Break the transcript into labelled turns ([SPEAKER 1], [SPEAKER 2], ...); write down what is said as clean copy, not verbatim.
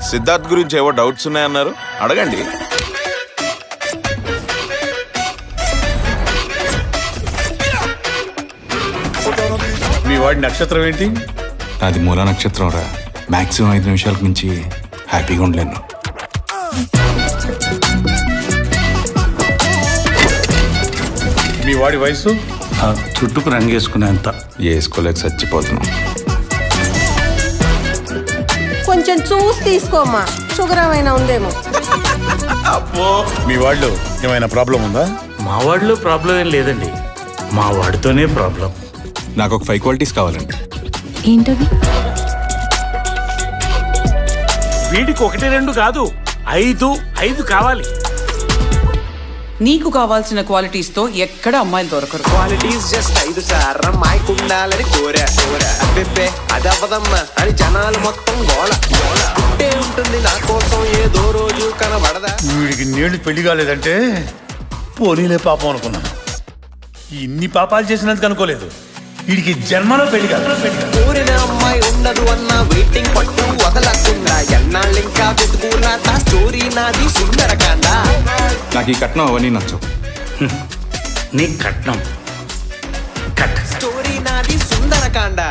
[SPEAKER 1] సిద్ధార్థ్ గురించి ఏవో డౌట్స్ ఉన్నాయన్నారు, అడగండి.
[SPEAKER 2] మీ వాడి నక్షత్రం ఏంటి?
[SPEAKER 3] అది మూల నక్షత్రం రా. మాక్సిమం 5 నిమిషాలకు మించి హ్యాపీగా ఉండలేను.
[SPEAKER 2] మీ వాడి వయసు?
[SPEAKER 4] చుట్టుకు రంగేసుకునేంత.
[SPEAKER 3] వేసుకోలేక చచ్చిపోతున్నాం.
[SPEAKER 5] కొంచెం చూసి తీసుకోమ్మా, షుగర్ ఏమైనా ఉందేమో.
[SPEAKER 1] అబ్బో,
[SPEAKER 2] మీ వాళ్ళు ఏమైనా ప్రాబ్లం ఉందా?
[SPEAKER 4] మా వాడిలో ప్రాబ్లం ఏం లేదండి, మా వాడితోనే ప్రాబ్లం.
[SPEAKER 3] నాకు ఒక 5 క్వాలిటీస్ కావాలండి.
[SPEAKER 6] ఏంటవి?
[SPEAKER 4] వీడికి 1 2 కాదు, 5 కావాలి.
[SPEAKER 7] నీకు కావాల్సిన క్వాలిటీస్ తో ఎక్కడ అమ్మాయిలు దొరకరు.
[SPEAKER 8] క్వాలిటీస్ జస్ట్ 5 సార్ మాయకుండాలని కోరా అబ్బెబ్బే అదవ్వదమ్మా అని జనాలు మొత్తం గోల ఉంటే ఉంటుంది నా కోసం ఏదో రోజు కనబడదా.
[SPEAKER 2] వీడికి నేడు పెళ్లి కాలేదంటే పోనీలే పాపం అనుకున్నాను. ఇన్ని పాపాలు చేసినందుకు అనుకోలేదు. వీడికి జన్మలో పెళ్లి కాదు.
[SPEAKER 8] కోరిన అమ్మాయి ఉండదు అన్న వెయిటింగ్ పట్టు వదలకుండా ఎన్నాళ్ళు ఇంకా వెతుకురా స్టోరీ నాది సుందరకాండ.
[SPEAKER 3] నాకు ఈ కట్నం అవన్నీ నచ్చవు.
[SPEAKER 4] నీ కట్నం
[SPEAKER 8] స్టోరీ నాది సుందరకాండ.